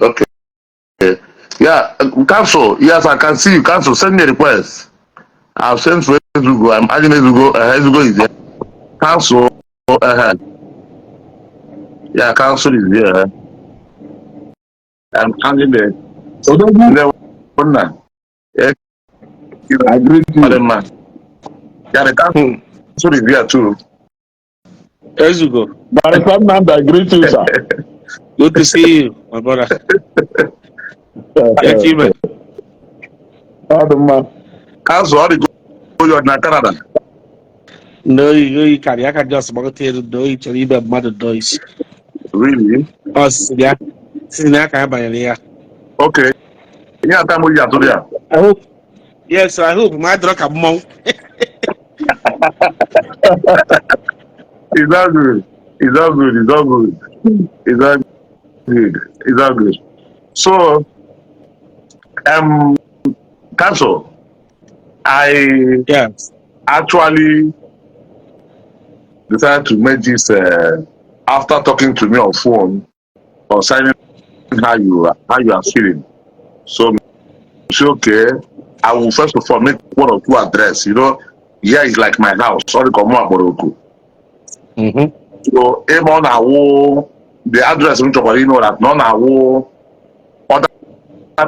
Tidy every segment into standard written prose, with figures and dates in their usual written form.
Okay. Yeah, cancel. Yes, I can see you. Cancel. Send me a request. I've sent to Ezugo. I'm adding Ezugo. Ezugo is there. Cancel. Yeah, cancel is there. I'm adding the one. Yeah, I greet you. man. Yeah, the cancel is there too. Ezugo, Barrister Nand, I greet you, sir. good to see you, my brother. Yeah, man. Cancel all the go on Canada. No, you can. I can just about to do it. You even mother dois. Really? Us, yeah. Since I can't buy it. Okay. Yeah, time we are today. I hope. Yes, I hope my drug a monk. It's all good. It's all good. It's all good. It's all good. It's all good. So, um, cancel. I Yes. actually decided to make this after talking to me on phone concerning how you are feeling. So, say okay. I will first of all make one or two address. You know, here is like my house. Sorry, come on, Mm-hmm. so ebe ọ na-awụ the address m chọkwara ime that na ọ na-awụ other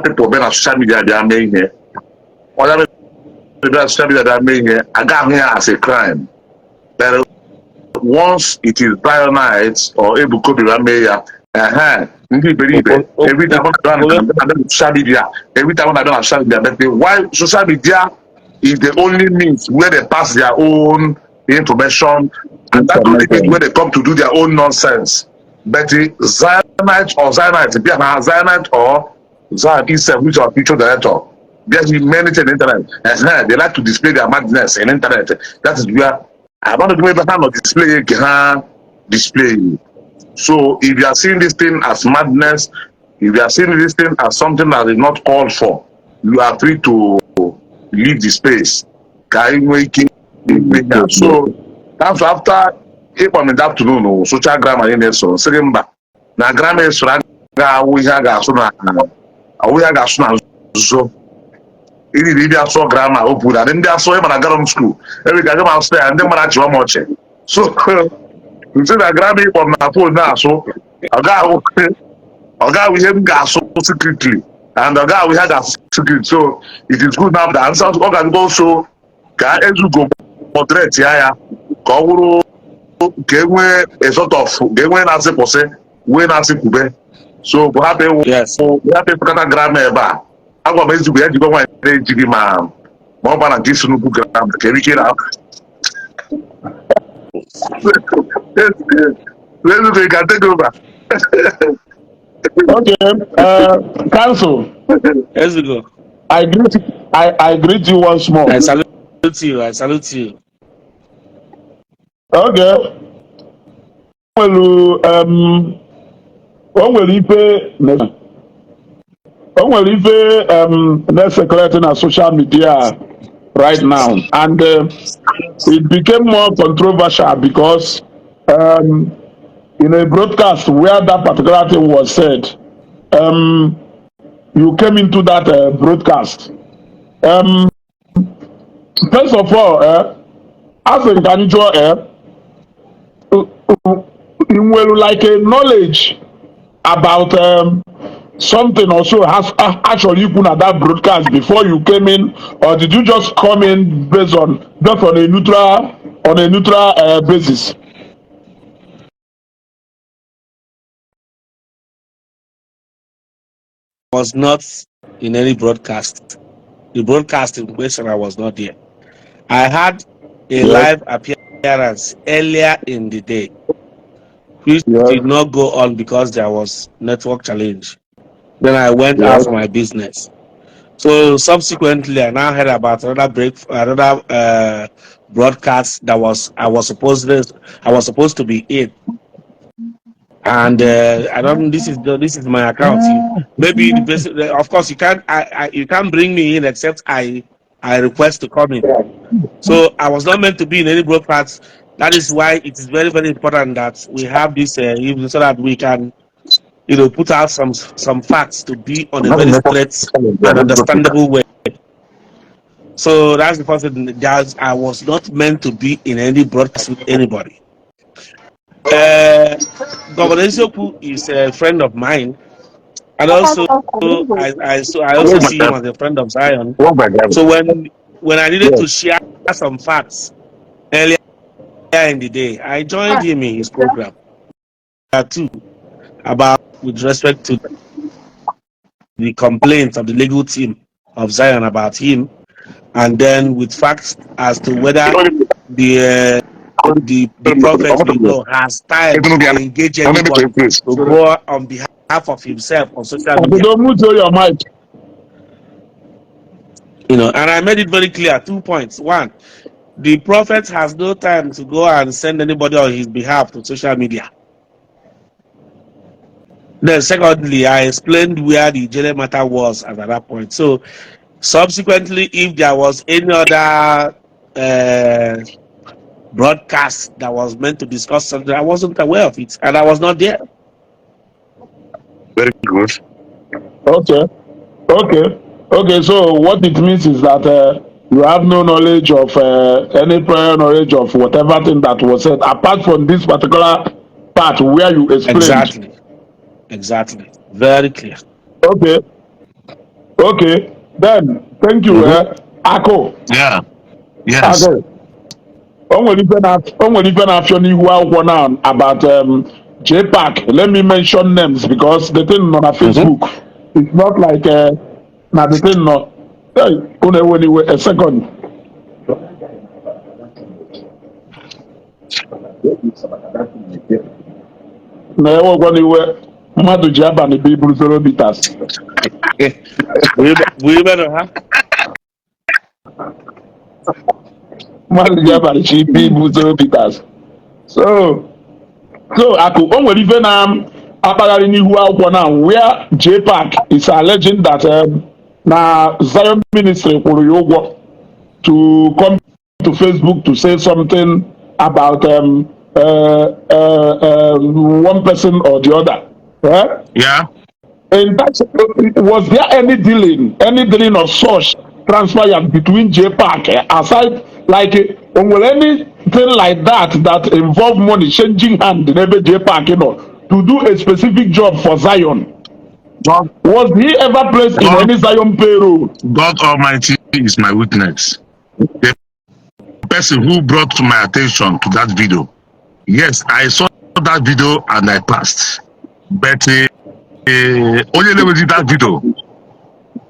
people bịa na social media bịa mee ihe other people bịa na social media bịa mee ihe aga ahụ ya as a crime but once it is lionite or ebuko bịa mee ya ndị iberibe every time ọ na-abịa na social media every time ọ na-abịa na social media but why social media is the only means where they pass their own information. And that's the only bit where they come to do their own nonsense. But the Zionite or Zionite or Zion itself, which is our future director, there's many things on the internet. They like to display their madness on the internet. That is where I want to do not display display. So if you are seeing this thing as madness, if you are seeing this thing as something that is not called for, you are free to leave the space. So that's after ịkpọ m afternoon social grammar ị na-eso sịrị mba na grammar esoro ga-awụ ihe a ga-asụ na nzuzo iri ịbịa sụọ grammar o kwuru na ndị asụ ịma na garum school ebe ga aga m asụ ya ndị mara chịwa m ọchị so nsi na grammar ịkpọ m na phone na-asụ ọ ga-awụ ihe m ga-asụ secretly and ọ ga-awụ ihe a ga-asụ secretly so it is good now that ọ ga-adịgo so ka Ezugo moderate ya ka ọ bụrụ ka e nwee a sort of ka e nwee na-asị kwụsị wee na-asị kwube so bụ hapụ ịfụkọta grama ebe a agwa m Ezugo ya jikwa nwaanyị na-ejighị ma ọ bara nke isi nnukwu grama ka ebe ike na Ezugo can take over. Okay, counsel. Ezugo. I greet you once more. I salute you. I salute you. Okay. Well, o nwere ife na-secretary na social media right now, and it became more controversial because in a broadcast where that particular thing was said, you came into that broadcast. First of all, as a Ganijo, you will like a knowledge about something also has actually put at that broadcast before you came in, or did you just come in based on just on a neutral basis? Was not in any broadcast. The broadcast in question, I was not there. I had a live appearance earlier in the day, which did not go on because there was network challenge. Then I went out for my business. So subsequently, I now heard about another broadcast that I was supposed to be in. And I don't. This is my account. Maybe the person, of course, you can't bring me in except I request to come in. So I was not meant to be in any broadcast. That is why it is very, very important that we have this so that we can put out some facts to be on a Not very necessarily straight and understandable way. So that's the first thing. That I was not meant to be in any broadcast with anybody. Governor Isioku is a friend of mine, and also I also see him as a friend of Zion. So when I needed to share some facts earlier in the day, I joined him in his program. Too about with respect to the complaints of the legal team of Zion about him, and then with facts as to whether the prophet we know has time to engage anybody to go on behalf of himself on social media. Don't mute your mic. And I made it very clear. 2 points. One, the prophet has no time to go and send anybody on his behalf to social media. Then secondly, I explained where the general matter was at that point. So subsequently, if there was any other broadcast that was meant to discuss something, I wasn't aware of it, and I was not there. Very good. Okay. So what it means is that you have no knowledge of any prior knowledge of whatever thing that was said, apart from this particular part where you explained. Exactly. Very clear. Okay. Then thank you, Ako. Yeah. Yes. Ako. O nwere ife na-afịọ n'ihu akwụkwọ now about JPAC. Let me mention names because the thing on Facebook. It's not like na the thing no. Hey, anyway, a second. Na ewekwana iwe mmadụ ji abalị bụ iburu 0 meters. We better, huh? Mmadụ ji abalị chi ibu 0 meters. So Akụ, o nwere ife na-akpagharị n'ihu akwụkwọ na where JPAC is alleging that na Zion Ministry kwụrụ ya ụgwọ to come to Facebook to say something about one person or the other. Right? Yeah. In that, was there any dealing of such transpired between JPAC aside like anything like that involve money changing hand in every JPAC, to do a specific job for Zion? Was he ever placed in any Zion payroll? God Almighty is my witness. The person who brought to my attention to that video, yes, I saw that video and I passed. But only level did that video.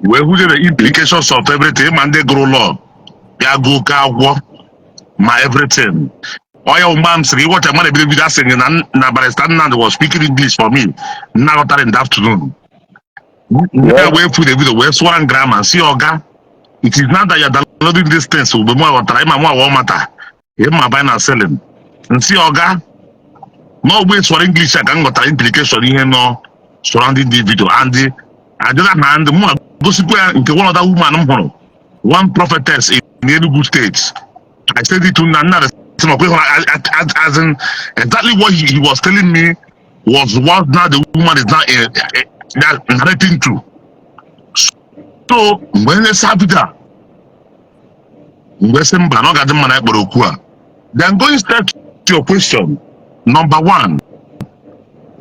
Where who the implications of everything and they grow law. They go my everything. Oil man say what I'm gonna be that singing and Barristan was speaking English for me. Now that in the afternoon. Yeah, wait for the video. Where's 1 gram and see Oga? It is not that you're downloading this thing, so be more try more matter. You my buying and selling. And see Oga. No ways for English, I can got implication here no surrounding the video. And the other hand, the more gossip into one other woman, one prophetess in Enugu State. I said it to another as in exactly what he was telling me was what now the woman is now narrating to. So when they saw that, then going straight to your question. Number one,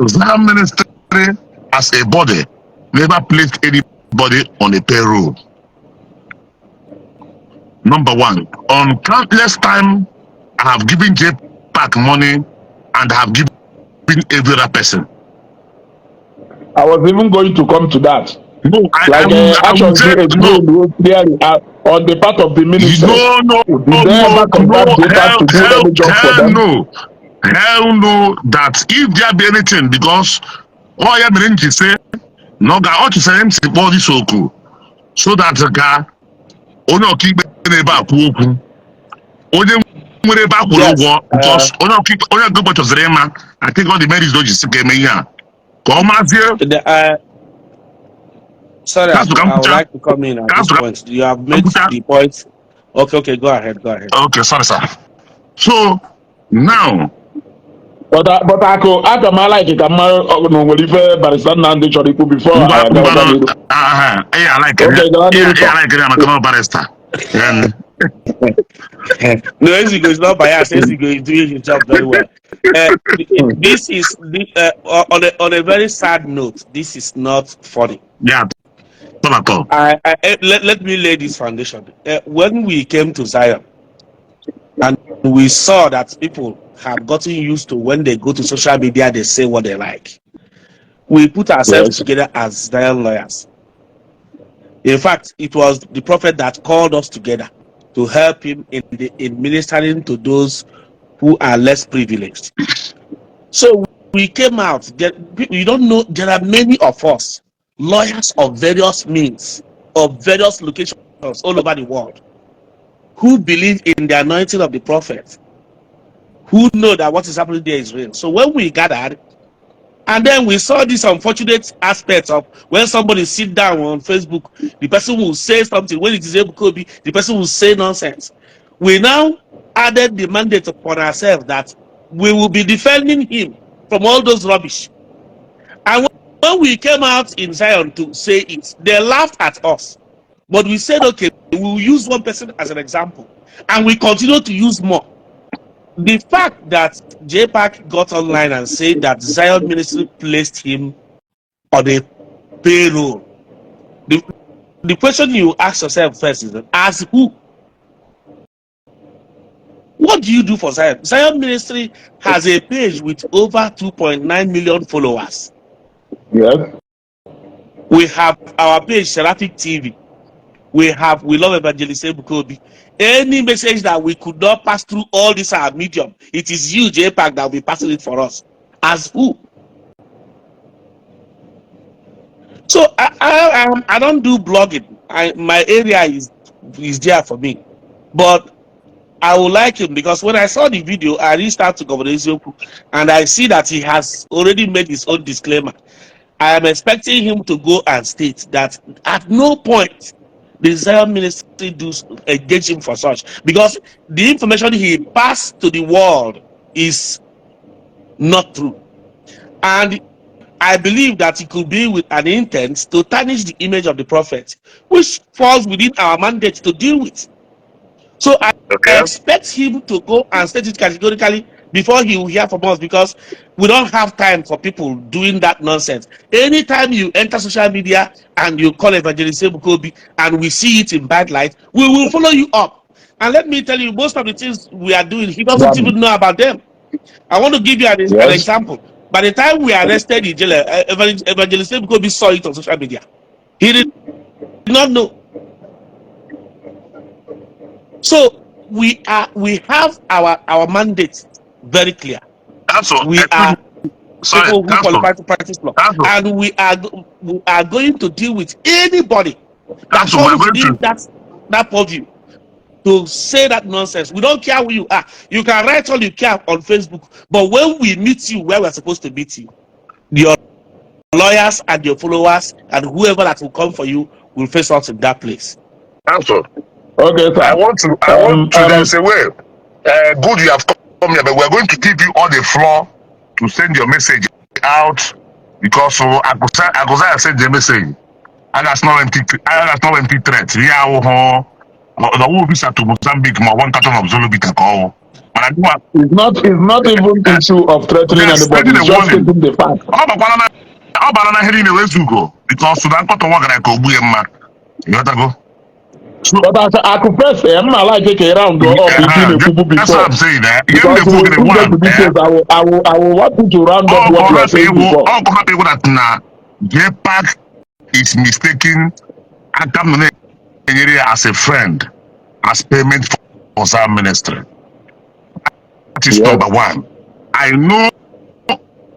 Zion Ministry as a body never placed anybody on a payroll. Number one, on countless time, I have given JPAC money and I have given every other person. I was even going to come to that. No, actually clearly on the part of the ministry. Hell no, that if there be anything, because all I am to say, no, I ought to say him to body so cool, so that the guy only keep it back. Only because only keep only go to Zrema. I think all the marriage don't just get me here. Come on here. Sorry, I would like to come in at this point. You have made the point. Okay, go ahead. Okay, sorry, sir. So now, But aka m like ka mma na onwere ife barista Nnamdi chọrọ ikwu before anyị agawa n'iru. Okay, gawa n'iru sọ. barrister. No, Ezigo is not biased. Ezigo is doing his job very well. This is on a very sad note. This is not funny. Yeah, let me lay this foundation. When we came to Zion, and we saw that people have gotten used to when they go to social media, they say what they like. We put ourselves together as Zion lawyers. In fact, it was the prophet that called us together to help him in ministering to those who are less privileged. So we came out. You don't know, there are many of us, lawyers of various means, of various locations all over the world, who believe in the anointing of the prophet, who know that what is happening there is real. So when we gathered, and then we saw this unfortunate aspect of when somebody sit down on Facebook, the person will say something. When it is able to be, the person will say nonsense. We now added the mandate upon ourselves that we will be defending him from all those rubbish. And when we came out in Zion to say it, they laughed at us. But we said, okay, we will use one person as an example. And we continue to use more. The fact that JPAC got online and said that Zion Ministry placed him on a payroll, the question you ask yourself first is, as who? What do you do for Zion? Zion Ministry has a page with over 2.9 million followers. Yes. We have our page, Seraphic TV. We love Evangelist Ebukobi. Any message that we could not pass through all this our medium, it is you, JPAC, that will be passing it for us. As who? So I don't do blogging. My area is there for me. But I will like him because when I saw the video, I reached out to Governor Ezioku and I see that he has already made his own disclaimer. I am expecting him to go and state that at no point the Zion Ministry does engage him for such, because the information he passed to the world is not true. And I believe that it could be with an intent to tarnish the image of the prophet, which falls within our mandate to deal with. So I expect him to go and state it categorically before he will hear from us, because we don't have time for people doing that nonsense. Anytime you enter social media and you call Evangelist Ebukobi and we see it in bad light, we will follow you up. And let me tell you, most of the things we are doing, he doesn't even know about them. I want to give you an example. By the time we arrested in jail, Evangelist Ebukobi saw it on social media. He did not know. So we have our mandate very clear. We are people who qualify to practice law, and we are going to deal with anybody that comes within that purview to say that nonsense. We don't care who you are. You can write all you care on Facebook, but when we meet you where we're supposed to meet you, your lawyers and your followers and whoever that will come for you will face us in that place. Okay, sir. I want to then say, well, good you have come here, but we're going to give you all the floor to send your message out, because so I could send the message. And that's not empty threat. Yeah, the whole visa to Mozambique, my one carton of Zulu Bita call. It's not even issue of threatening anybody. It's just stating the fact. How about heading the way to go? Because Sudan got to work at a Kobu. You got to go. But I confess, I'm not like it around go up between the people before. That's what I'm saying. Because we get to details, I will want you to round up what you are saying before. All people that now JPAC is mistaking Atam area as a friend, as payment for Zion Ministry. That is number one. I know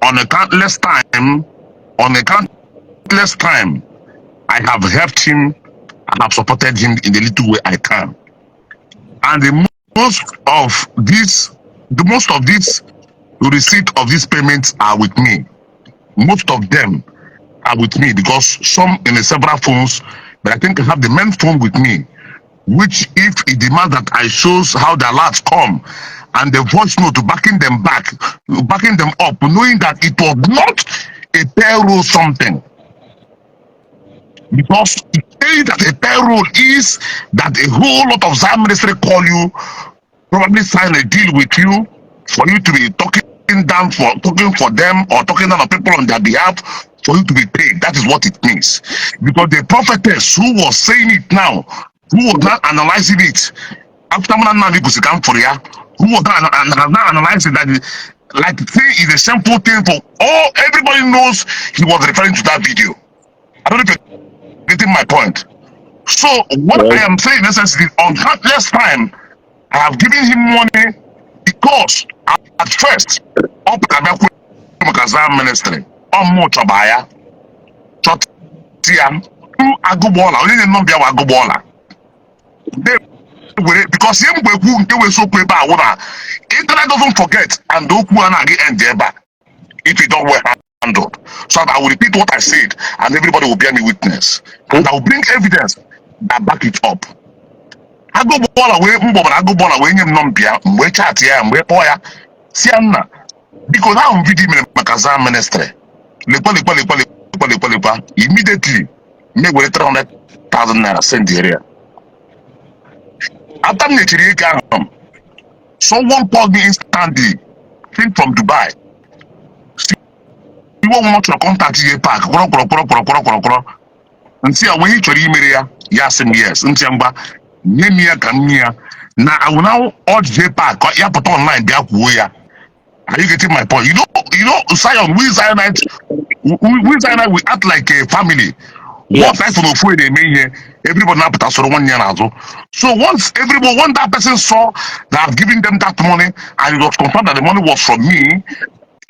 on a countless time, I have helped him and have supported him in the little way I can. And the most of these receipt of these payments are with me. Most of them are with me, because some in the several phones, but I think I have the main phone with me, which if it demands that I shows how the alerts come and the voice note backing them knowing that it was not a payroll something. Because saying that a payroll is that a whole lot of Zion ministry call you, probably sign a deal with you for you to be talking for them or talking down on people on their behalf for you to be paid. That is what it means. Because the prophetess who was saying it now, who was not analyzing it, after who was not analyzing that, like say is a simple thing for all everybody knows he was referring to that video. I don't know if you're getting my point. So what I am saying essentially on countless time, I have given him money because at first, up Zion ministry, much abaya, chotiam, agubola, only the number of agubola. Because him we so paper, internet doesn't forget and don't end there if it don't work handled. So I will repeat what I said and everybody will bear me witness. And I will bring evidence that back it up. Agubola we nyem nombia mwe chat ya mwe poya sianna because now video me makaza ministry lekwa immediately me we 300,000 naira send the area after me chiri ka someone called me instantly came from Dubai you want to contact you park and see when you chori email ya yes ntiamba nyemia kamia na I will now urge JPAC ya put online bia kuo ya. Are you getting my point? You know Zion, we Zionite we act like a family. What type of food they made here, everybody now put us on 1 year now. So once that person saw that I've given them that money and it was confirmed that the money was from me,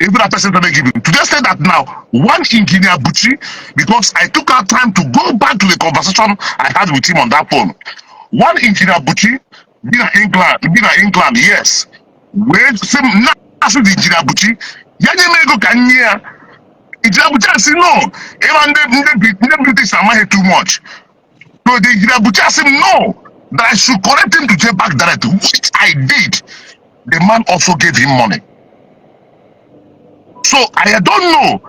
every other person that they give him. Today say that now one engineer Buchi, because I took out time to go back to the conversation I had with him on that phone. One engineer Buchi, been in England, yes. Where same national engineer Buchi, yanye mego kanya. Engineer Buchi say no. Even the British are too much. So the engineer Buchi say no. That I should correct him to get back direct, which I did. The man also gave him money. So I don't know.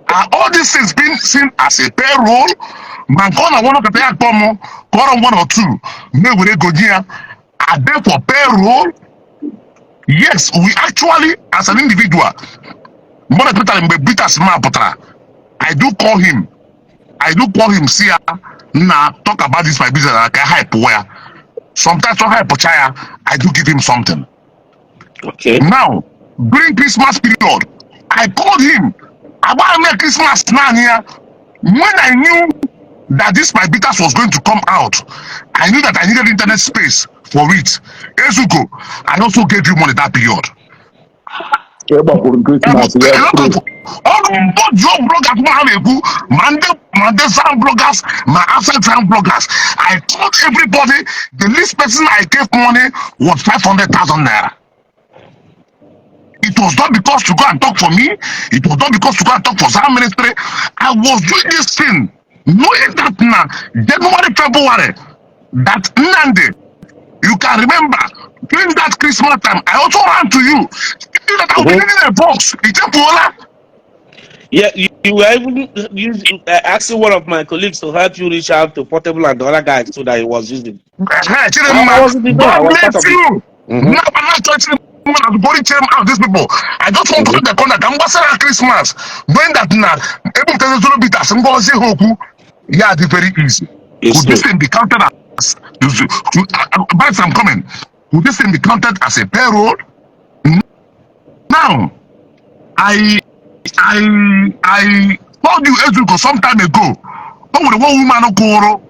Are all these things being seen as a payroll? Man, corner 1 or 2. Me will go here. Are they for payroll? Yes, we actually, as an individual, I do call him. See, now talk about this my business. I can hype where. Sometimes I do give him something. Okay. Now, during Christmas period, I called him about Christmas now here. When I knew that this my bitters was going to come out, I knew that I needed internet space for it. Ezuko, I also gave you money that period. All both your bloggers, Monday sound bloggers, my outside sound bloggers. I told everybody the least person I gave money was 500,000 naira. It was not because to go and talk for me. It was not because to go and talk for Zion ministry. I was doing this thing, knowing that now, January, February, that Nande, you can remember, during that Christmas time, I also ran to you, that I will be needing a box. Yeah, you were even asking one of my colleagues to help you reach out to Portable and the other guys so that he was using. I was you. Now I'm not touching body out these people. I just want to put the corner. I'm going Christmas. When that now, every time you be that, I'm going to say Hoku. Yeah, it's very easy. Could this thing be counted as? By some comment, could this thing be counted as a payroll? Now, I told you Ezuko some time ago. What would one woman call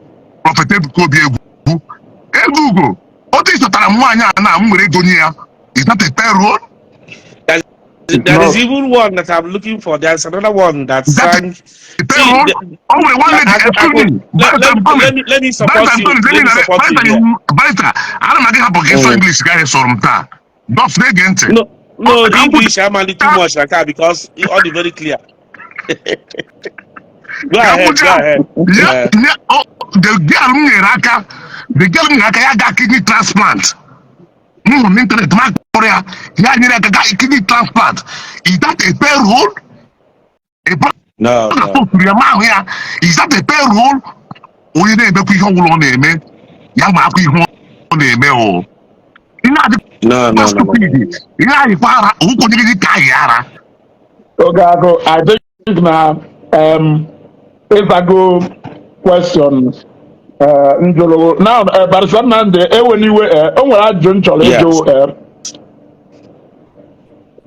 Prophet Ezuko? What is the time one now? Is that a payroll? There is even one that I'm looking for. There's another one that sang. Let me support you. No, English I'm only too much like that because it all is very clear. Go ahead. Yeah. The girl got kidney transplant. internet, my Korea, kidney transplant. Is that a payroll? No. Is that a payroll? Only they make you hold on a man. Young Marky on a mail. No. Stupidity. Who could you get? Okay, I think now, if I go question, Njolo, now, but sometimes anyway, when I join Yes. Cholejo,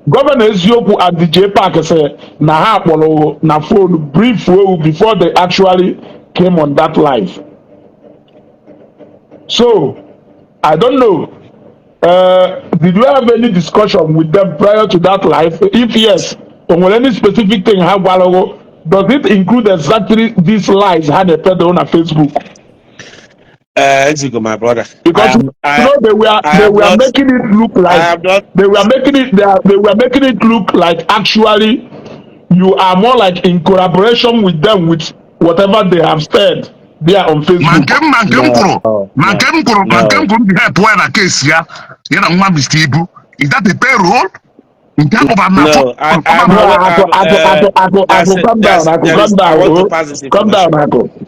Governor Ezioku at the J Park say na ha akpọrọ na phone brief before they actually came on that live. So I don't know. Did you have any discussion with them prior to that live? If yes, on any specific thing ha gwalogo, does it include exactly these lies had a pedo on Facebook? Ezigo, my brother. Because they were making it look like they were making it look like actually you are more like in collaboration with them with whatever they have said there on Facebook. The help when a case here, you know, one Mr. Ibu. Is that the payroll? No, I'm aware. I could come down. I want to pass this Come down, information.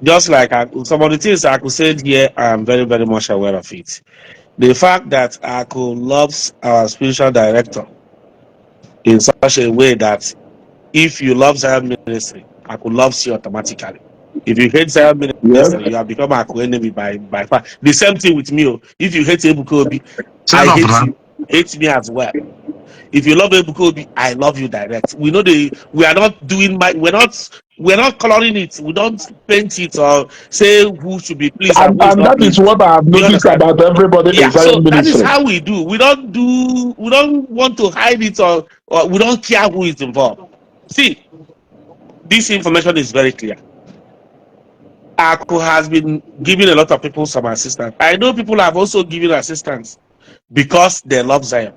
Just like some of the things I could say here, I'm very, very much aware of it. The fact that Aku loves our spiritual director in such a way that if you love Zion Ministry, Aku loves you automatically. If you hate Zion Ministry, you have become Aku enemy by far. The same thing with me. If you hate Ebukobi, I hate you. Hate me as well. If you love Ebukobi, I love you direct. We know we are not doing we're not coloring it. We don't paint it or say who should be pleased and who is not pleased. That is what I have noticed about everybody. Yeah, so that is how we do. We don't want to hide it or we don't care who is involved. See, this information is very clear. Aku has been giving a lot of people some assistance. I know people have also given assistance because they love Zion.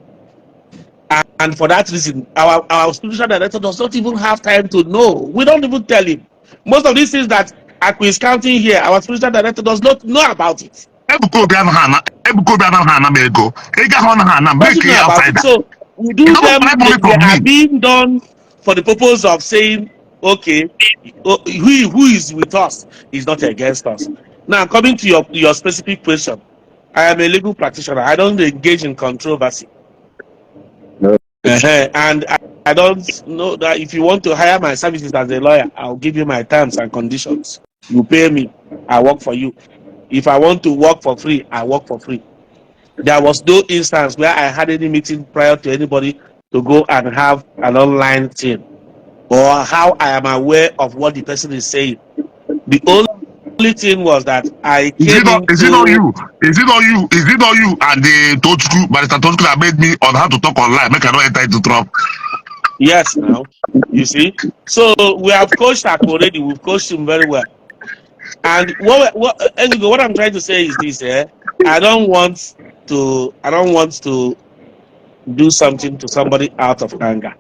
And for that reason, our spiritual director does not even have time to know. We don't even tell him. Most of these things that Aku is counting here, our spiritual director does not know about it. So we do them, they are being done for the purpose of saying, okay, who is with us is not against us. Now, coming to your specific question, I am a legal practitioner. I don't engage in controversy. And I don't know that if you want to hire my services as a lawyer, I'll give you my terms and conditions. You pay me, I work for you. If I want to work for free, I work for free. There was no instance where I had any meeting prior to anybody to go and have an online thing, or how I am aware of what the person is saying. The only thing was that I came into... Is it not you? Is it not you and the Tochku, Barrister Tochku that made me on how to talk online? Make I not enter into trouble. Yes, now, you see. So we have coached Aku already. We've coached him very well. And what I'm trying to say is this: I don't want to do something to somebody out of anger,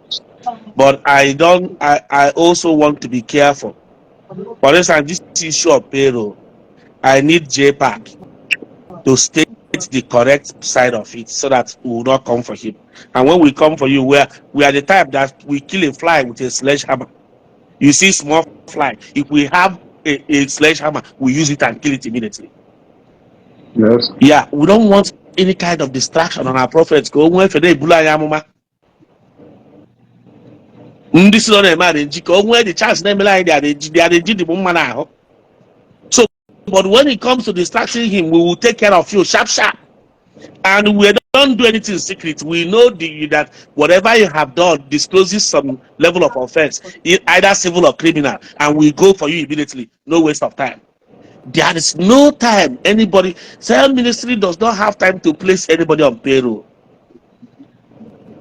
but I also want to be careful. For instance, this issue of payroll, I need JPAC to state the correct side of it so that we will not come for him. And when we come for you, we are the type that we kill a fly with a sledgehammer. You see small fly. If we have a sledgehammer, we use it and kill it immediately. Yes. Yeah, we don't want any kind of distraction on our prophets. Go when for the chance so, but when it comes to distracting him, we will take care of you sharp. And we don't do anything secret. We know that whatever you have done discloses some level of offense, either civil or criminal, and we go for you immediately. No waste of time. There is no time. Zion Ministry does not have time to place anybody on payroll.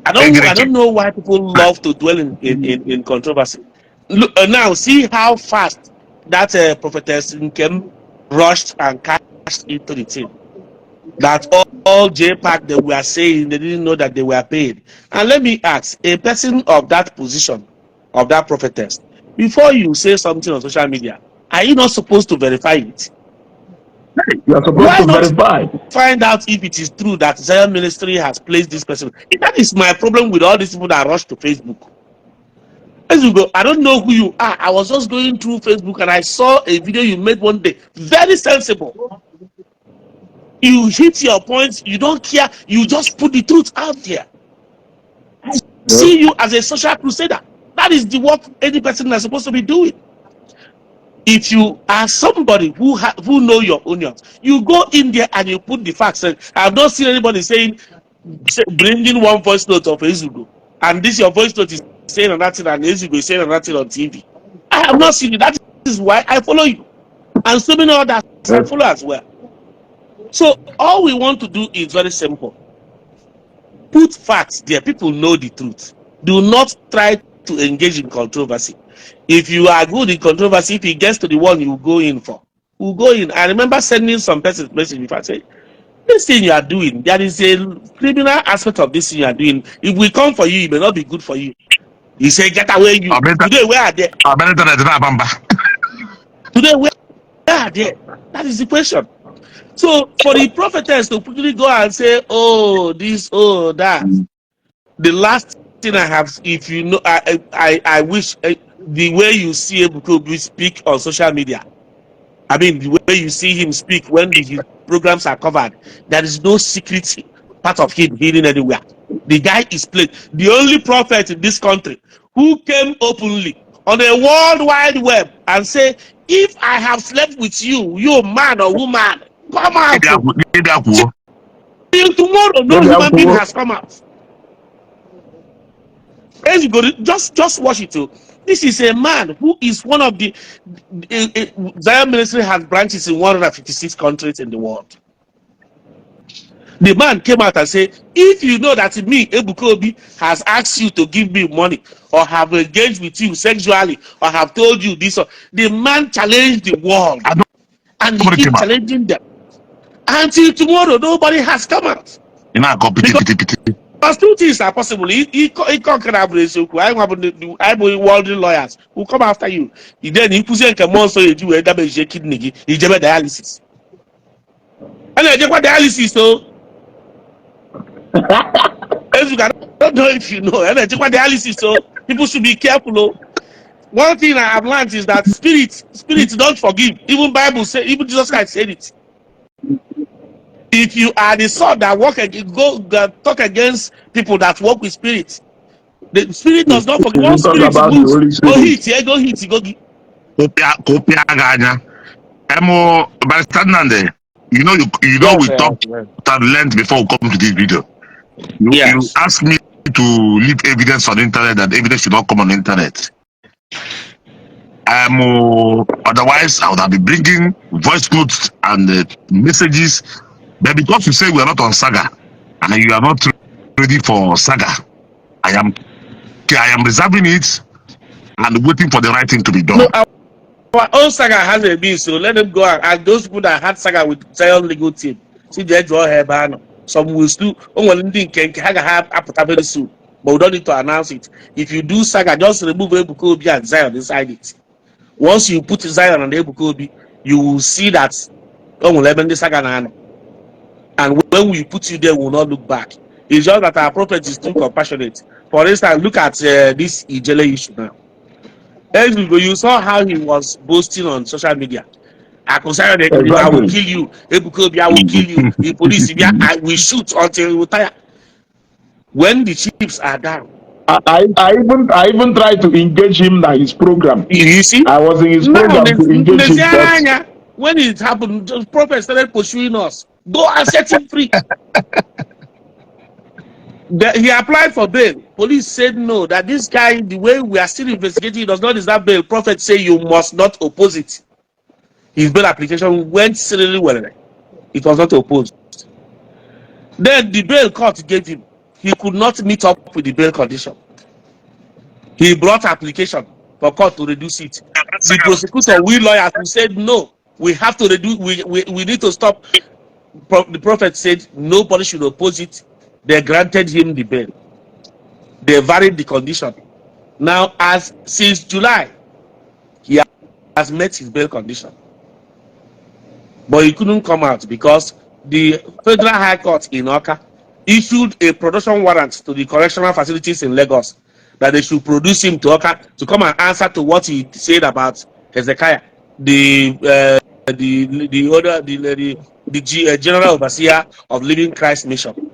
I don't know why people love to dwell in controversy. Look, now see how fast that prophetess Nkem rushed and cashed into the team. That all JPAC they were saying they didn't know that they were paid. And let me ask, a person of that position, of that prophetess, before you say something on social media, are you not supposed to verify it? You are supposed Why to not verify. find out if it is true that Zion Ministry has placed this person? That is my problem with all these people that rush to Facebook. As you go, I don't know who you are. I was just going through Facebook and I saw a video you made one day. Very sensible. You hit your points. You don't care. You just put the truth out there. I see you as a social crusader. That is the work any person is supposed to be doing. If you are somebody who know your onions, you go in there and you put the facts. And I've not seen anybody bringing one voice note of Ezugo, and this your voice note is saying another thing, and Ezugo is saying another thing on TV. I have not seen it. That is why I follow you, and so many others I follow as well. So all we want to do is very simple. Put facts there. People know the truth. Do not try to engage in controversy. If you are good in controversy, if it gets to the one you go in for, we'll go in. I remember sending some person's message if I say, this thing you are doing, there is a criminal aspect of this thing you are doing. If we come for you, it may not be good for you. He said, get away you. Today, where are they? Today, where are they? That is the question. So for the prophetess to quickly go and say, oh, this, oh, that. The last thing I have, if you know, I wish the way you see Ebuka speak on social media, I mean, the way you see him speak when his programs are covered, there is no secret part of him hidden anywhere. The guy is plain. The only prophet in this country who came openly on a world wide web and say, if I have slept with you, you man or woman, come out. Till tomorrow, no human being has come out. As you go, just watch it too. This is a man who is one of the Zion Ministry has branches in 156 countries in the world. The man came out and said, if you know that me, Ebuka Obi, has asked you to give me money or have engaged with you sexually or have told you this, the man challenged the world and he keeps challenging them. Until tomorrow, nobody has come out. Because two things are possible. He collaborates. I worldly lawyers who come after you. He then he puts in a so you do a damage kidney. He do dialysis. And I do dialysis. So, as you don't know if you know, and I do dialysis. So people should be careful. One thing I have learned is that spirits don't forgive. Even Bible say, even Jesus Christ said it. If you are the sort that talk against people that work with spirits, the spirit does not forgive. One spirit moves. Go hit here, go hit, go. You know, we talked at length before we come to this video. You asked me to leave evidence on the internet, that evidence should not come on the internet. Otherwise, I would have been bringing voice notes and messages. But because you say we are not on saga and you are not ready for saga, I am reserving it and waiting for the right thing to be done. No, our own saga has a bill, so let them go and those people that had saga with Zion legal team, see they draw her ban. Some will still have appetite very soon, but we don't need to announce it. If you do saga, just remove Ebuka Obi and Zion inside it. Once you put Zion and Ebuka Obi, you will see that the saga. And when we put you there, we will not look back. It's just that our prophet is too compassionate. For instance, look at this Ijele issue now. You saw how he was boasting on social media. I will kill you. Ebuka Obi, I will kill you. The police, I will shoot until you retire. When the chips are down. I even tried to engage him in his program. You see? I was in his program to engage him. When it happened, the prophet started pursuing us. Go and set him free. He applied for bail. Police said no, that this guy, the way we are still investigating, does not deserve bail. Prophet say you must not oppose it. His bail application went really well. It was not opposed. Then the bail court gave him. He could not meet up with the bail condition. He brought application for court to reduce it. The prosecutor, we lawyers, we said no. We have to reduce. We need to stop. The prophet said nobody should oppose it. They granted him the bail. They varied the condition. Now, since July, he has met his bail condition. but he couldn't come out because the Federal High Court in Oka issued a production warrant to the correctional facilities in Lagos that they should produce him to Oka to come and answer to what he said about Hezekiah, the general overseer of Living Christ Mission.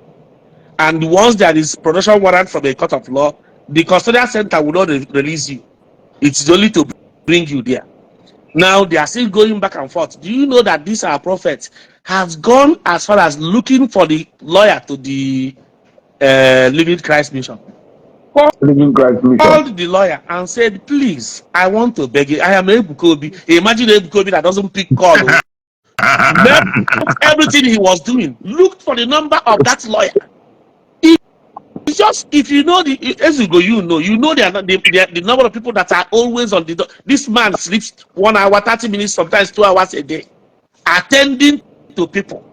And once there is production warrant from a court of law, the custodial center will not release you. It's only to bring you there. Now they are still going back and forth. Do you know that this our prophet has gone as far as looking for the lawyer to the Living Christ Mission? Living Christ Mission. Called the lawyer and said, "Please, I want to beg you. I am Ebukobi." Imagine Ebukobi that doesn't pick call. Left everything he was doing. Looked for the number of that lawyer. It's just if you know as you go, you know the number of people that are always on the door. This man sleeps 1 hour, 30 minutes, sometimes 2 hours a day, attending to people.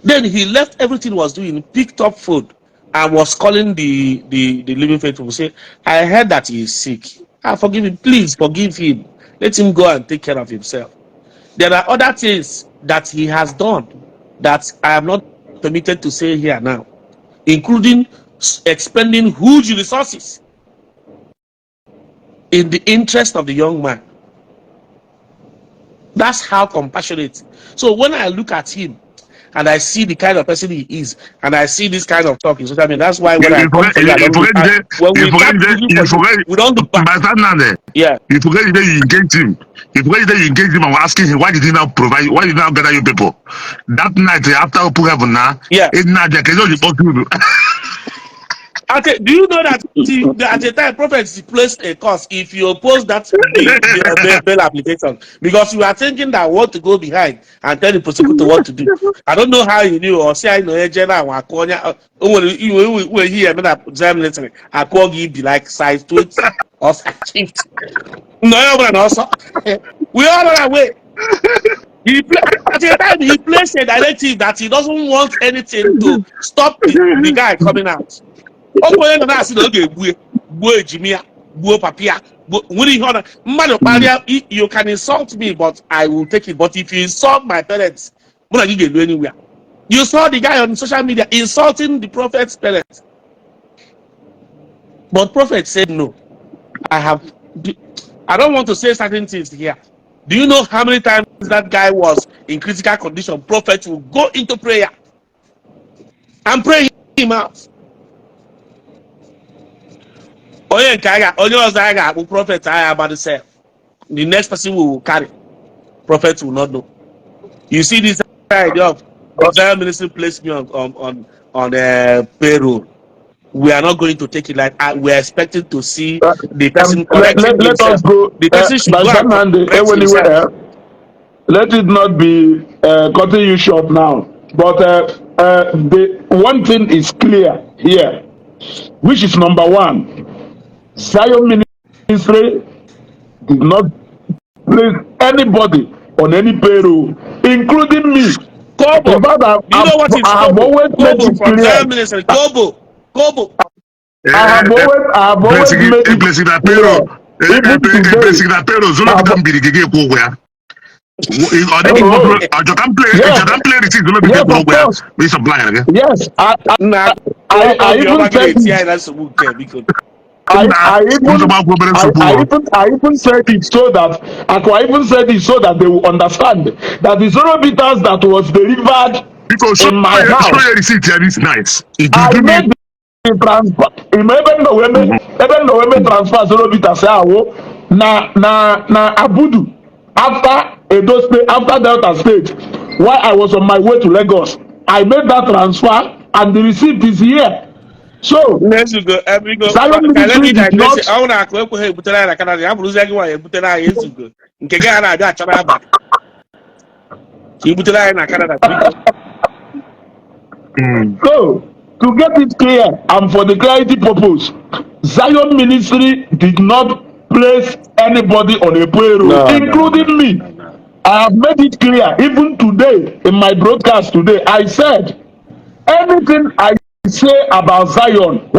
Then he left everything he was doing, picked up food, and was calling the living faithful. Say, I heard that he is sick. I forgive him. Please forgive him. Let him go and take care of himself. There are other things that he has done that I am not permitted to say here now, including expending huge resources in the interest of the young man. That's how compassionate. So when I look at him and I see the kind of person he is, and I see this kind of talk in social media, that's why when I come for you, I don't look back. When we start looking for you, we don't look back. Yeah. You forget the day you engage him. You forget the day you engage him and were asking him, why did he not provide, why did he not gather you people? That night after Open Heaven now, Yeah. it's not there. Do you know that at the time prophets placed a cost if you oppose that bail application, because you are thinking that want to go behind and tell the prosecutor what to do. I don't know how you knew or say I know a general when he and examination I call you be like size 20 or size 50. No, but also we all on our way. At the time he placed a directive that he doesn't want anything to stop the guy coming out. Onye nọ na-asị na ọ ga-egbu gbuo ejimi ya gbuo papi ya nwere ihe ọna mmadụ kparịa. You can insult me but I will take it, but if you insult my parents mụ na gị ga-elu anywhere. You saw the guy on social media insulting the prophet's parents, but prophet said no. I don't want to say certain things here. Do you know how many times that guy was in critical condition? Prophet will go into prayer and pray him out. Onye ọzọ anyị ga-akpụ prophet anyị about himself. The next person we will carry, prophet will not know. You see this idea of Zion ministry placed me on payroll. We are not going to take it like we are expecting to see the person correcting let himself. us go. The person should go and correct himself. Let it not be cutting you short now. But the one thing is clear here, which is number one. Zion ministry did not place anybody on any payroll, including me. Kobo. In fact, Do you know what is I have Kobo? always made Kobo it from clear. Zion ministry. Kobo. I have always made it clear. Even today. Yes, of course. Yes, I even said it. I even said it so that they will understand that the Zorobitas that was delivered in my house, I made the transfer. Even though we transfer Zorobitas na Abudu after Edo State, after Delta State, while I was on my way to Lagos, I made that transfer and the receipt is here. So Zion ministry did not. So to get it clear and for the clarity purpose, Zion ministry did not place anybody on a payroll, including me. I have made it clear even today in my broadcast today. I said anything I say about Zion,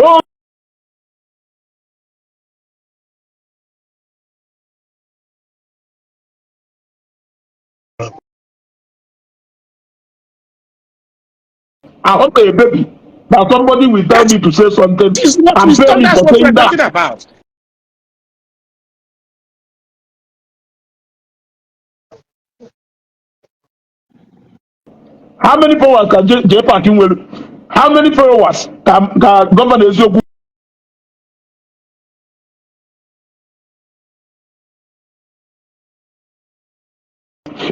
I hope a baby. Now somebody will tell me to say something. This is what I'm paying that's for what we're saying that. talking about. How many followers can J Parking will? How many followers can Governor Ezioku?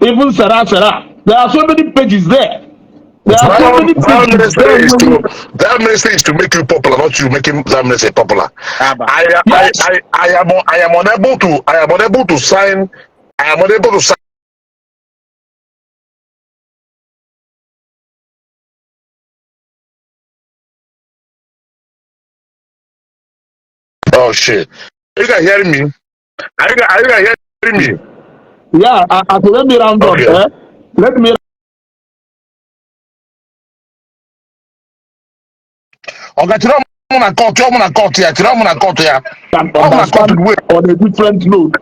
Even Sarah, there are so many pages there. There are so many That pages ministry there. is to make you popular, not you making that ministry popular. Abba. Yes. I am unable to sign. I am unable to sign. Oh shit! Are you guys hearing me? Are you guys hearing me? Yeah, let me round up. Okay. Let me Okay, tiri ọmụ na court ya, tiri ọmụ na court ya. Ọmụ na court understand wait. on a different note.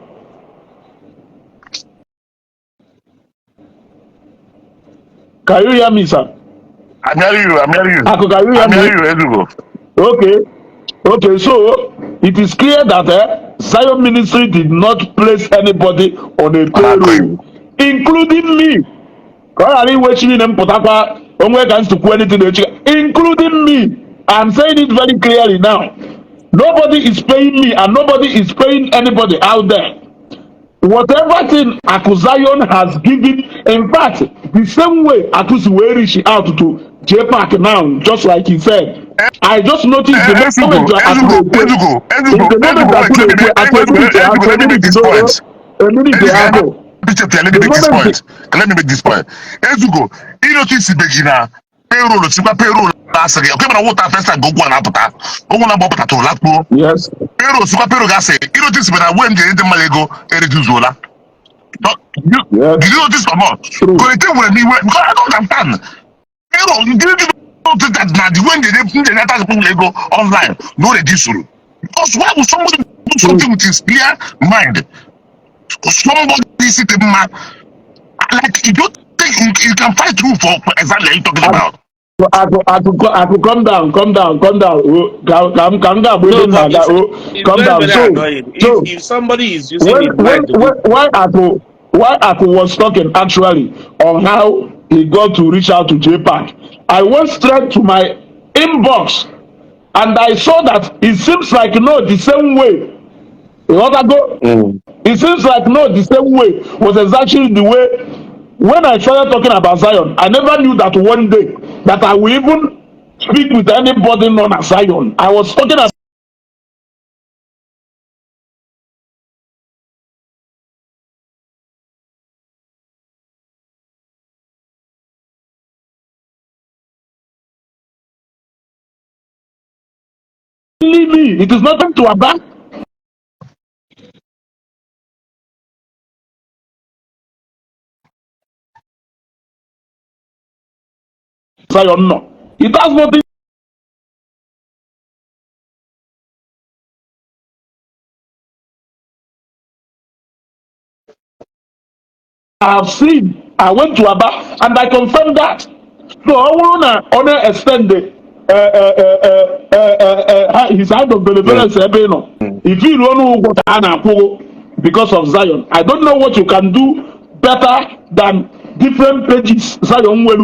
Can you hear me, sir? I'm hearing you. Aku, can you hear I'm me? hearing you, Ezugo. Okay. Okay, so it is clear that Zion Ministry did not place anybody on a payroll, including me. Including me. I'm saying it very clearly now. Nobody is paying me and nobody is paying anybody out there. Whatever thing Akuzion has given, in fact, the same way Akusi will reach out to J Park now, just like he said. I just noticed the moment the moment Ezugo, let me make this point. a minute ago, Let me the make this moment point. Let me make this point. Ezugo, notice Begina, payroll, asịrị oke mana nwụta festa ga ogwu na-apụta ogwu na-agba ọpụta lakpuo yes, payroll gasị notice na when ndị ndị mmadụ ego ereduzuola. yes, Did you notice or not? true. Because it will be because I don't understand. Payroll, did you notice that now the when they let people go online, no reduce. Because why would somebody do something with his clear mind? Somebody sit a man like you don't think you can fight through for exactly what you're talking about. I could come down. Oh, No, but it's calm very, down. very annoying. If somebody is using his mind to do why Aku was talking actually on how he got to reach out to J-Pack, I went straight to my inbox and I saw that it seems like the same way. You know what I go? It seems like the same way was exactly the way. When I started talking about Zion, I never knew that one day that I will even speak with anybody known as Zion. I was talking about only me. It is nothing to about Zion. No, it has nothing. I have seen. I went to Aba and I confirmed that. So I want to extend his hand of benevolence. If you don't know what because of Zion, I don't know what you can do better than different pages Zion with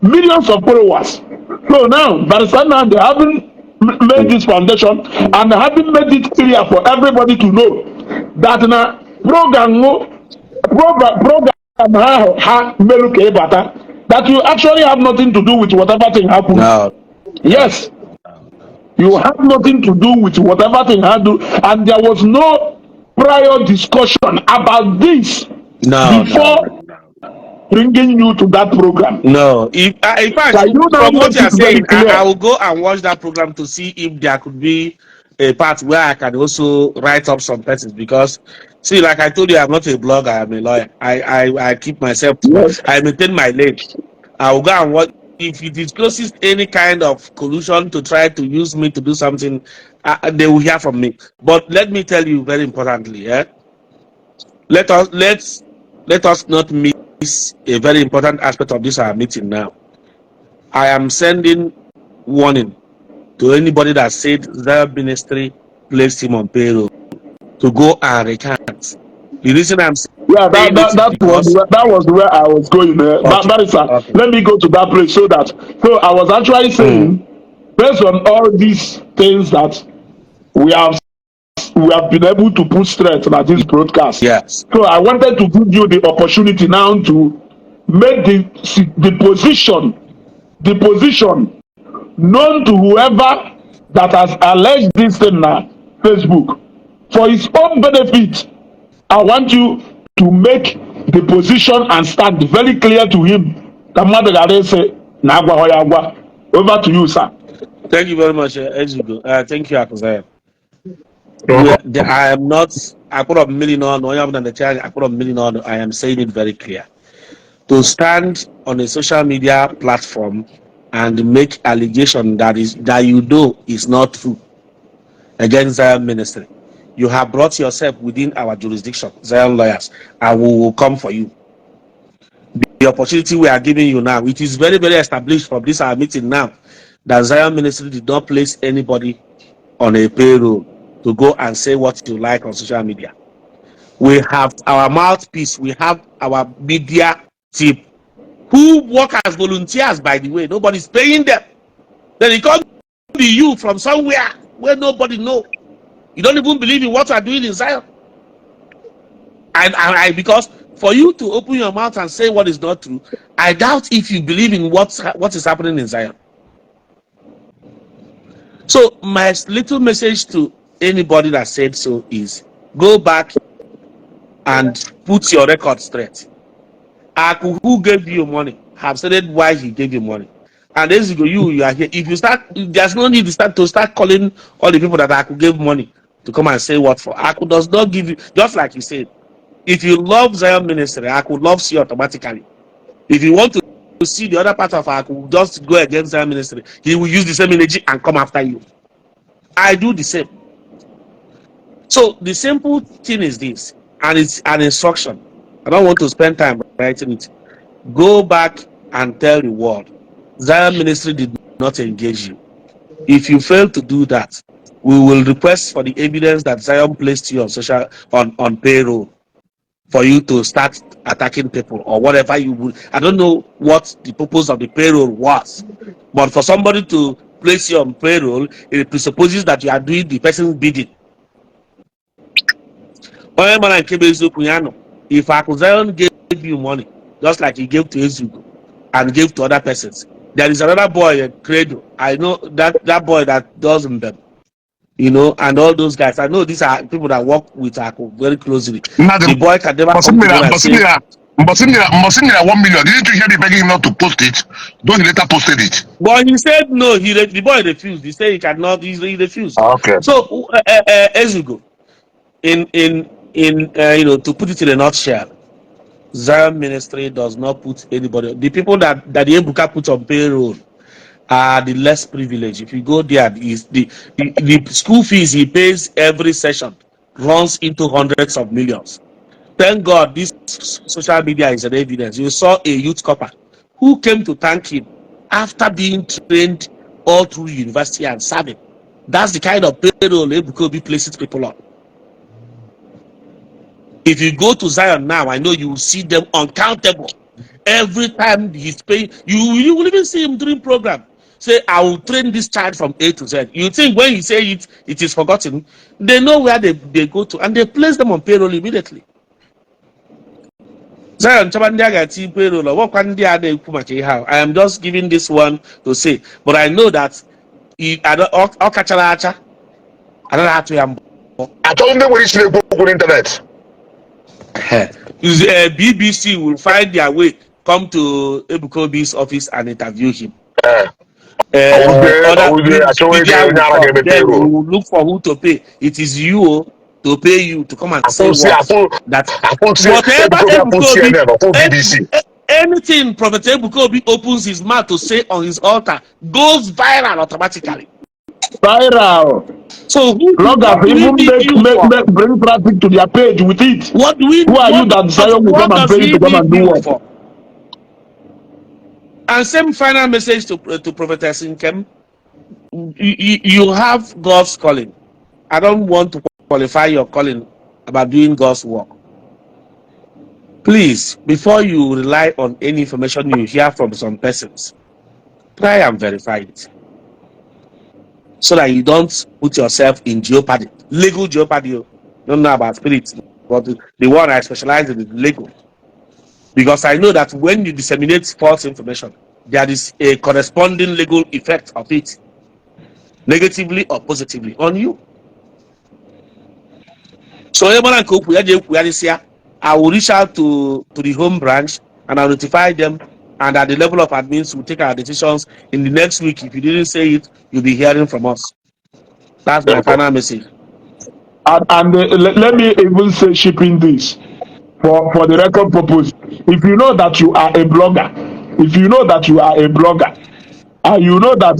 millions of followers. So now, by the time now they haven't made this foundation and haven't made it clear for everybody to know that now program that you actually have nothing to do with whatever thing happens. no. Yes, you have nothing to do with whatever thing happened, and there was no prior discussion about this before bringing you to that program. No, in fact, Can you now from what make you are it very saying, I clear? will go and watch that program to see if there could be a part where I can also write up some persons because, see, like I told you, I'm not a blogger, I'm a lawyer. I keep myself, Yes. I maintain my lane. I will go and watch. If it discloses any kind of collusion to try to use me to do something, they will hear from me. But let me tell you very importantly, let us not miss a very important aspect of this our meeting now. I am sending warning to anybody that said the ministry placed him on payroll to go and recant. The reason I'm Yeah, saying it is because that was where I was going. okay, Barrister, okay. let me go to that place so I was actually saying, based on all these things that we have we have been able to put strength at this broadcast. Yes. So I wanted to give you the opportunity now to make the position known to whoever that has alleged this thing na Facebook. For his own benefit, I want you to make the position and stand very clear to him. Ka mmadụ ghara ịsị na agwaghọ ya agwa. Over to you, sir. Thank you very much, Ezigo. Thank you, Akuzaya. Okay. I am not, I put a million on, I put a million on, I am saying it very clear. To stand on a social media platform and make allegation that you know is not true against Zion Ministry, you have brought yourself within our jurisdiction, Zion lawyers, and we will come for you. The opportunity we are giving you now, it is very, very established from this our meeting now that Zion Ministry did not place anybody on a payroll to go and say what you like on social media. We have our mouthpiece, we have our media team who work as volunteers, by the way. Nobody's paying them. Then it comes to you from somewhere where nobody know. You don't even believe in what you are doing in Zion. And because for you to open your mouth and say what is not true, I doubt if you believe in what is happening in Zion. So my little message to anybody that said so is go back and put your record straight. Aku, who gave you money, have said why he gave you money. And as you go, you are here. If you start, there's no need to start calling all the people that Aku gave money to come and say what for. Aku does not give you, just like you said, if you love Zion Ministry, Aku loves you automatically. If you want to see the other part of Aku, just go against Zion Ministry, he will use the same energy and come after you. I do the same. So the simple thing is this, and it's an instruction. I don't want to spend time writing it. Go back and tell the world Zion Ministry did not engage you. If you fail to do that, we will request for the evidence that Zion placed you on payroll for you to start attacking people or whatever you would. I don't know what the purpose of the payroll was, but for somebody to place you on payroll, it presupposes that you are doing the person's bidding. If Zion gave you money, just like he gave to Ezugo and gave to other persons, there is another boy, Credo. I know that boy that does them, you know, and all those guys. I know these are people that work with Aku very closely. The boy can never come to and say, Mbosimira 1 million. Didn't you hear me begging him not to post it? Though he later posted it. But he said no. The boy refused. He said he cannot. He refused. Okay. So Ezugo, to put it in a nutshell, Zion Ministry does not put anybody. The people that the Ebuka put on payroll are the less privileged. If you go there, the school fees he pays every session runs into hundreds of millions. Thank God this social media is an evidence. You saw a youth copper who came to thank him after being trained all through university and serving. That's the kind of payroll Ebuka places people on. If you go to Zion now, I know you will see them uncountable. Every time he's paying, you will even see him during program. Say, I will train this child from A to Z. You think when you say it is forgotten, they know where they go to, and they place them on payroll immediately. Zion payroll. I am just giving this one to say, but I know that I don't have to. I told them when it's Google internet. BBC will find their way, come to Ebukobi's office and interview him. Other media will come, then we will look for who to pay. It is you to pay you to come and say that whatever anything Prophet Ebukobi opens his mouth to say on his altar goes viral automatically. Viral. So bloggers even bring traffic to their page with it. Who are you that Zion will come and pay you to come and do what? And same final message to Prophetess Nkem. You have God's calling. I don't want to qualify your calling about doing God's work. Please, before you rely on any information you hear from some persons, try and verify it, so that you don't put yourself in jeopardy, legal jeopardy. Don't know about spirits, but the one I specialize in is legal. Because I know that when you disseminate false information, there is a corresponding legal effect of it, negatively or positively, on you. So I will reach out to the home branch and I'll notify them, and at the level of admins, we'll take our decisions in the next week. If you didn't say it, you'll be hearing from us. That's my final message. And let me even say shipping this for the record purpose. If you know that you are a blogger, and you know that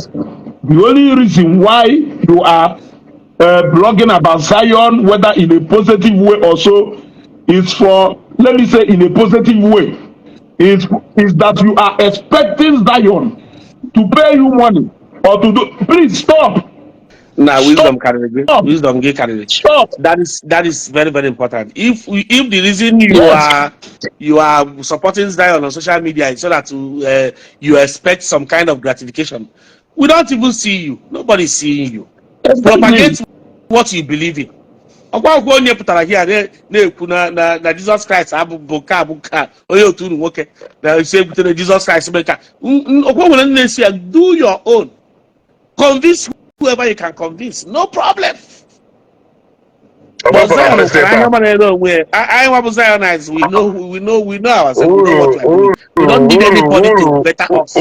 the only reason why you are blogging about Zion, whether in a positive way or so, is for, let me say, in a positive way, is that you are expecting Zion to pay you money or to do. Please stop. Now, wisdom Stop. get carried. Stop. That is very, very important. If the reason Yes. you are supporting Zion on social media is so that you expect some kind of gratification, we don't even see you. Nobody's seeing you. Propagate what you believe in. Ọkwa onye pụtara here na-ekwu na Jesus Christ bụ ka onye otu unu nwoke na isi ebutere Jesus Christ mee ka ọkwa nwere na-esi ya. Do your own. Convince whoever you can convince. No problem. But Zion, I want Zionites. We know ourselves. We know what we are doing. We don't need anybody to better us.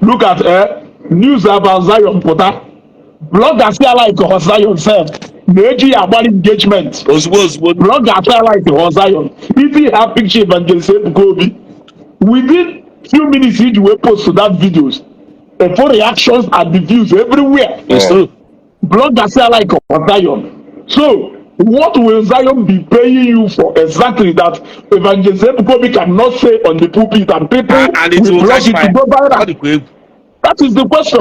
Look at news about Zion Pota. Bloggers feel like Zion self. Meji about engagement. Bloggers feel like Zion. If you have picture evangelist Gobi, within few minutes you will post to that videos. And for reactions and the views everywhere. It's true. Bloggers feel like Zion. So what will Zion be paying you for exactly that evangelist Gobi cannot say on the pulpit, and people will blog it to go viral? That is the question.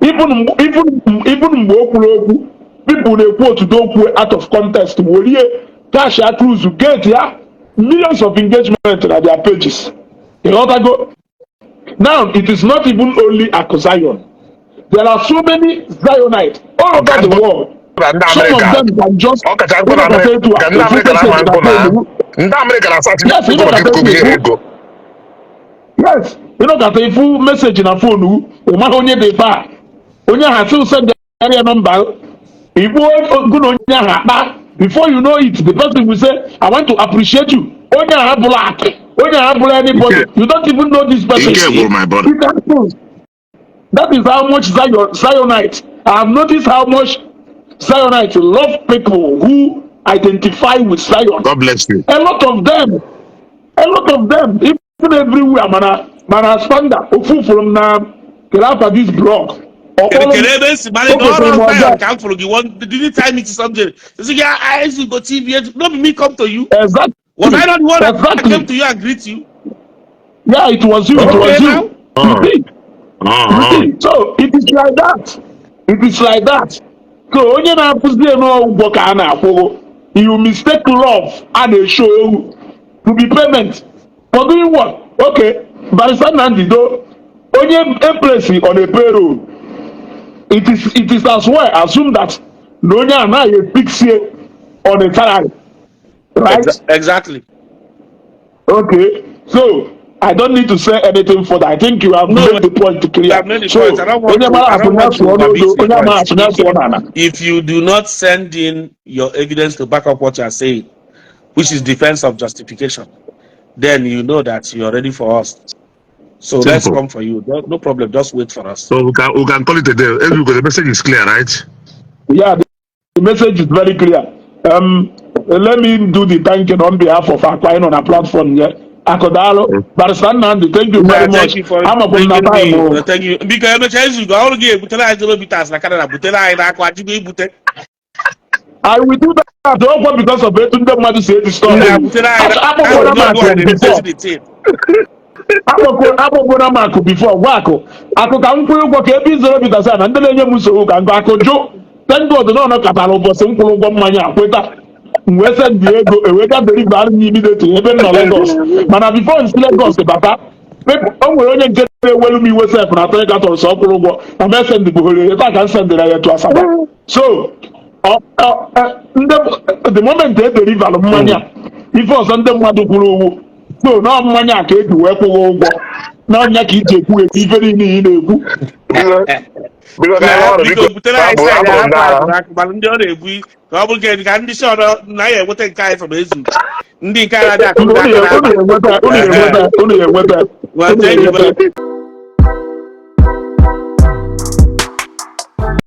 Even mgbe okwu people dey quote don't out of context. Cash out to get millions of engagement on their pages. Go. Now it is not even only Zion. There are so many Zionites all over the world. Some of them can just yes, you know that a full message in a phone, onye dey far, onye ha still send their number. Before you know it, the person will say, I want to appreciate you. Onye ha black, onye ha black anybody. You don't even know this person. My brother. That is how much Zionites. I have noticed how much Zionites love people who identify with Zion. God bless you. A lot of them, even everywhere, man, spanda ofu from na after this blog. Did you tie me to something? I used to go TV. Not me come to you. Exactly. Was I not the one that came to you and greet you? Yeah, it was you. Okay, it was you. So it is like that. So onye na-apụzie n'ụgwọ ka a na-akwụgo, you mistake love and a show to be payment for doing what? Okay, Barrister Nandido, onye empress on a payroll, it is as well assume that onye anaghị epixie on a salary, right? Exactly. Okay, so I don't need to say anything further. I think you have made the point clear. I made the point. I don't want to if you do not send in your evidence to back up what you are saying, which is defense of justification, then you know that you are ready for us. So simple. Let's come for you. No problem. Just wait for us. So we can call it a day. The message is clear, right? Yeah, the message is very clear. Let me do the thanking on behalf of our client on our platform. Yeah. Akodalo, Barrister Nandi, thank you very much. I'm a thank you. Because I I will do that also because of etu ndị mmadụ si eji store Nna money. butere anyị Akpọkwara m akụ before. the Akpọkwara m akụ before gwa akụ ka m kwụrụ ụgwọ ka ebe izere bitasa na ndị na-enye m nsogbu ka nkụ akụ jụ thank God na ọ katara ụbọchị m kwụrụ ụgwọ mmanya akweta m wee send ego ewega deliver m immediately ebe m nọ Lagos mana before nsi Lagos bata o nwere onye nke na-ewelu m iwe sef na atọ gatọrọ sọ kwụrụ ụgwọ na m esend bụgoro taa ka m sendịra ya etu Asaba so the moment e deliver mmanya ife ọzọ ndị mmadụ kwụrụ ụgwọ so na mmanya ka eji wee kwụghị ụgwọ n'ọnya ka iji ekwu ife niile ị na-ekwu biko butere anyị saịdị ahapụ akụkụ ndị ọ na-ebu ka ọ bụrụ ka ndị shọrọ na ya enweta nke anyị from ezu ndị nke a na-adị akụ ndị aka na-aba unu ya enweta